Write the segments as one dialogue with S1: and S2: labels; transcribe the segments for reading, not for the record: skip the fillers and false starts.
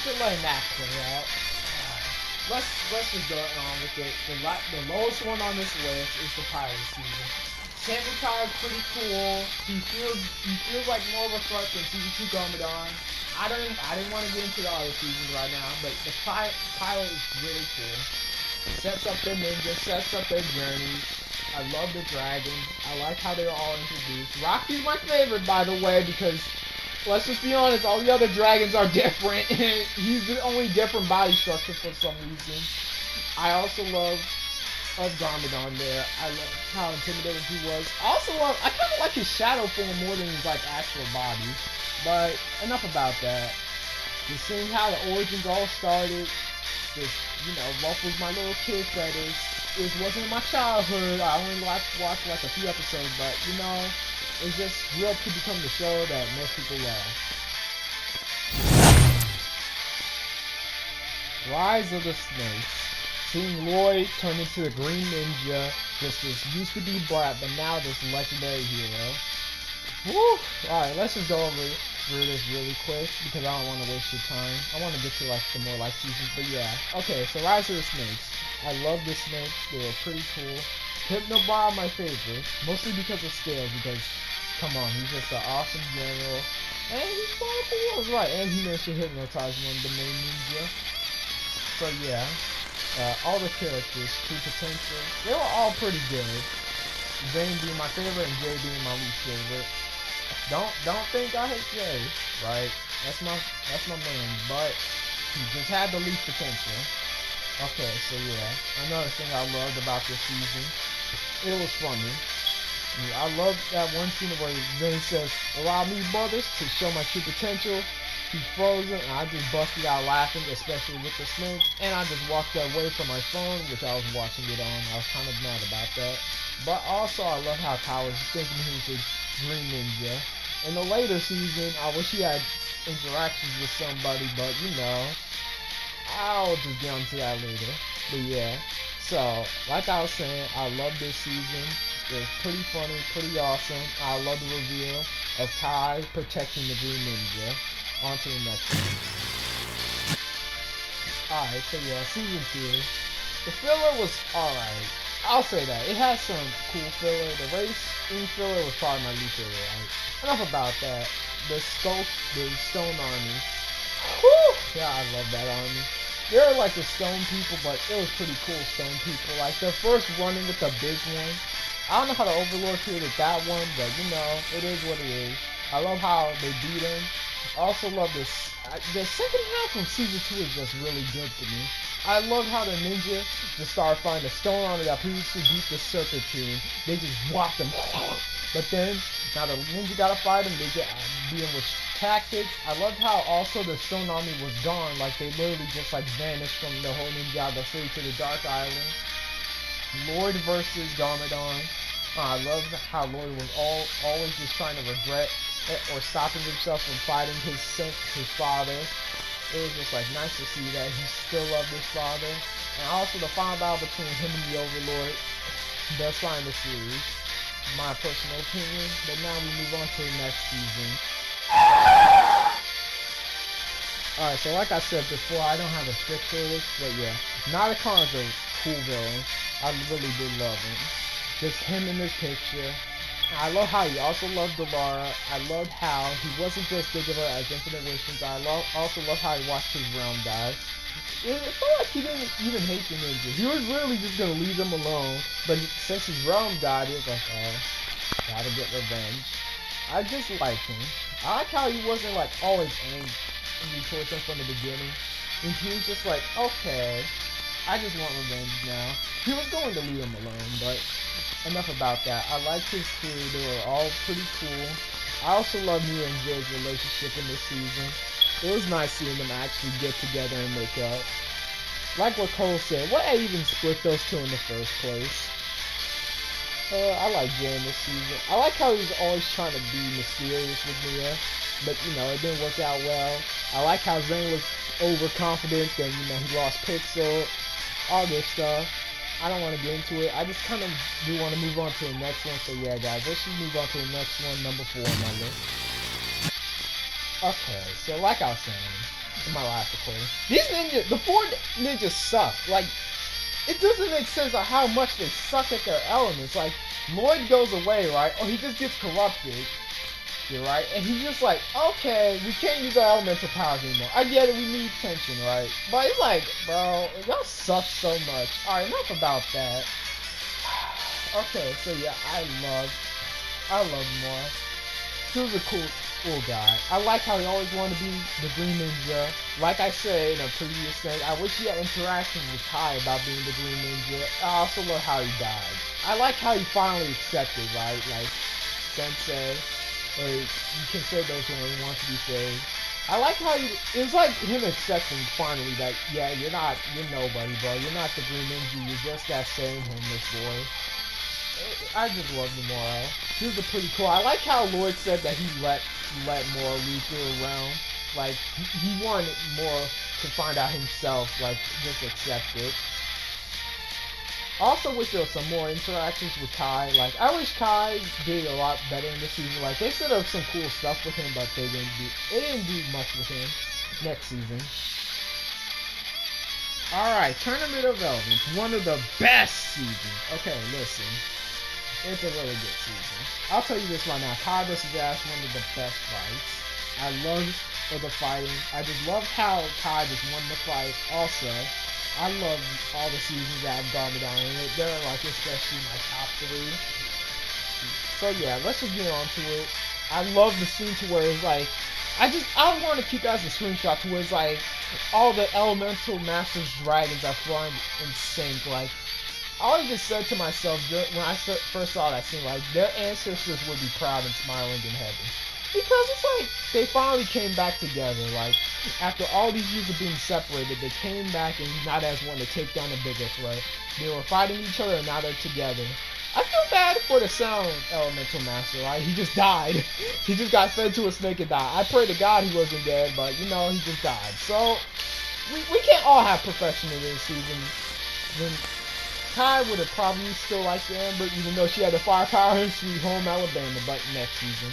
S1: after letting that play out, let's just go on with it. The lowest one on this list is the pilot season. Samukai is pretty cool. He feels like more of a threat than season 2 Garmadon. I didn't want to get into the other seasons right now, but the pilot is really cool. Sets up their ninja, sets up their journey. I love the dragons. I like how they're all introduced. Rocky's my favorite, by the way, because let's just be honest, all the other dragons are different. He's the only different body structure for some reason. I also love Garmadon there. I love how intimidating he was. I kind of like his shadow form more than his like actual body. But enough about that. Just seeing how the origins all started. Just, ruffles my little kid feathers. It wasn't my childhood. I only watched like a few episodes, but it just grew up to become the show that most people love. Rise of the Snakes. Seeing Lloyd turn into the Green Ninja, just this used to be brat, but now this legendary hero. Woo! Alright, let's just go through this really quick because I don't want to waste your time. I want to get to like the more like seasons, but yeah. Okay, so Rise of the Snakes. I love the snakes. They were pretty cool. Hypnobot my favorite, mostly because of Scales. Because come on, he's just an awesome general, and he's powerful. Right, and he managed to hypnotize one of the main ninja. So yeah. All the characters, True Potential, they were all pretty good. Zane being my favorite and Jay being my least favorite. Don't think I hate Jay, right? That's my man, but he just had the least potential. Okay, so yeah, another thing I loved about this season, it was funny. I love that one scene where Zane says, "Allow me, brothers, to show my true potential." He's frozen, and I just busted out laughing, especially with the snake. And I just walked away from my phone, which I was watching it on. I was kind of mad about that. But also, I love how Kyle was thinking he was a Green Ninja. In the later season, I wish he had interactions with somebody, but I'll just get onto that later. But yeah, so like I was saying, I love this season. It was pretty funny, pretty awesome. I love the reveal of Kai protecting the Green Ninja. On to the next one. Alright, so yeah, season 2. The filler was alright. I'll say that. It had some cool filler. The race in filler was probably my least favorite. Right? Enough about that. The Stone Army. Whew! Yeah, I love that army. They're like the stone people, but it was pretty cool stone people. Like the first running with the big one. I don't know how the Overlord created that one, but it is what it is. I love how they beat him. I also love this. The second half of season 2 is just really good to me. I love how the ninja just started finding the stone army that previously beat the Serpent team. They just whopped them. But then, now the ninja gotta fight them. They get beat them with tactics. I love how also the stone army was gone. Like they literally just like vanished from the whole Ninjago city to the Dark Island. Lloyd versus Garmadon. I love how Lloyd was always just trying to regret or stopping himself from fighting his father. It was just like nice to see that he still loved his father. And also the final battle between him and the Overlord. Best fight in the series. My personal opinion. But now we move on to the next season. Alright, so like I said before, I don't have a strict playlist, but yeah. Nauticon is a cool villain. I really do love him. Just him in this picture. I love how he also loved Delara. I loved how he wasn't just thinking of her as infinite wishes. I also love how he watched his realm die. It felt like he didn't even hate the ninja. He was really just gonna leave them alone. But since his realm died, he was like, oh, gotta get revenge. I just like him. I like how he wasn't like always angry towards him from the beginning. And he was just like, okay, I just want revenge now. He was going to leave him alone, but enough about that. I liked his crew. They were all pretty cool. I also love Mia and Jay's relationship in this season. It was nice seeing them actually get together and make up. Like what Cole said, why even split those two in the first place? I like Jay in this season. I like how he was always trying to be mysterious with Mia, but it didn't work out well. I like how Zane was overconfident and he lost Pixel, all this stuff. I don't want to get into it. I just kind of do want to move on to the next one. So yeah, guys, let's just move on to the next one, number 4 on my list. Okay, so like I was saying, in my last recording. These ninjas, the 4 ninjas suck. Like, it doesn't make sense of how much they suck at their elements. Like, Lloyd goes away, right? Or he just gets corrupted. You're right, and he's just like, okay, we can't use our elemental powers anymore. I get it, we need tension, right? But it's like, bro, y'all suck so much. Alright, enough about that. Okay, so yeah, I love Mora. He was a cool guy. I like how he always wanted to be the Green Ninja. Like I said in a previous thing, I wish he had interactions with Kai about being the Green Ninja. I also love how he died. I like how he finally accepted, right? Like, Sensei. Like, you can say those when he wants to be saved. I like how it was like him accepting finally that, yeah, you're nobody, bro. You're not the Green Ninja. You're just that same homeless boy. I just love the moral. He was a pretty cool. I like how Lloyd said that he let Mora lead through a realm. Like, he wanted Mora to find out himself. Like, just accept it. Also wish there was some more interactions with Kai. Like, I wish Kai did a lot better in this season. Like, they set up some cool stuff with him, but they didn't do much with him next season. Alright, Tournament of Elements. One of the best seasons. Okay, listen. It's a really good season. I'll tell you this right now. Kai vs. Ash, one of the best fights. I love the fighting. I just love how Kai just won the fight. Also, I love all the seasons that have gone down in it. They're like especially my top 3. So yeah, let's just get on to it. I love the scene to where it's like, I want to keep that as a screenshot to where it's like all the elemental masters dragons are flying in sync. Like, I always just said to myself when I first saw that scene, like, their ancestors would be proud and smiling in heaven. Because it's like, they finally came back together. Like, after all these years of being separated, they came back and united as one to take down a bigger threat. They were fighting each other and now they're together. I feel bad for the Sound Elemental Master, right? He just died. He just got fed to a snake and died. I pray to God he wasn't dead, but, you know, he just died. So, we can't all have perfection in this season. Then Kai would have probably still liked the Amber, even though she had the firepower in Sweet Home Alabama, but next season.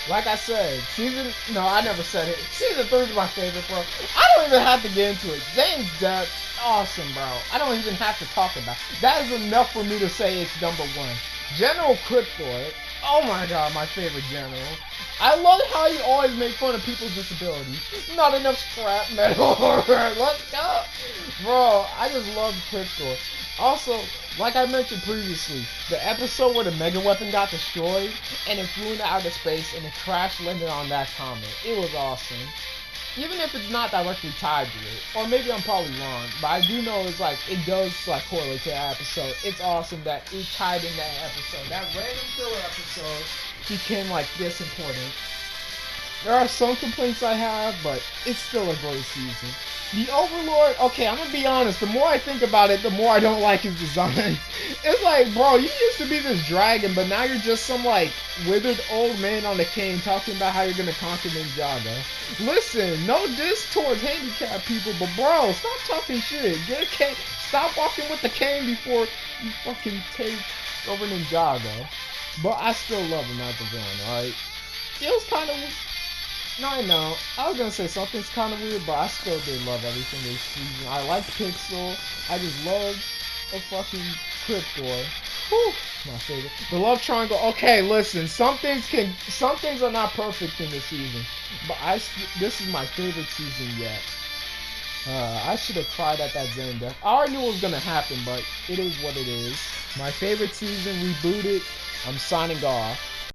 S1: Like I said, I never said it. Season 3 is my favorite, bro. I don't even have to get into it. Zane's death, awesome, bro. I don't even have to talk about it. That is enough for me to say it's number 1. General Cryptoid, oh my god, my favorite general. I love how he always made fun of people's disabilities. Not enough scrap metal. Let's go. Bro, I just love Cryptoid. Also, like I mentioned previously, the episode where the Mega Weapon got destroyed and it flew into outer space and it crash landed on that comet. It was awesome. Even if it's not directly tied to it, or maybe I'm probably wrong, but I do know it's like, it does like correlate to that episode. It's awesome that it tied in that episode. That random filler episode became like this important. There are some complaints I have, but it's still a great season. The Overlord, okay, I'm gonna be honest, the more I think about it, the more I don't like his design. It's like, bro, you used to be this dragon, but now you're just some, like, withered old man on a cane talking about how you're gonna conquer Ninjago. Listen, no diss towards handicapped people, but bro, stop talking shit. Get a cane. Stop walking with the cane before you fucking take over Ninjago. But I still love him as a villain, alright? It was kind of... No, I know. I was gonna say something's kind of weird, but I still did love everything this season. I like Pixel. I just love a fucking Cryptoid. Whew, my favorite. The love triangle. Okay, listen. Some things are not perfect in this season, but this is my favorite season yet. I should have cried at that Zane death. I already knew what was gonna happen, but it is what it is. My favorite season rebooted. I'm signing off.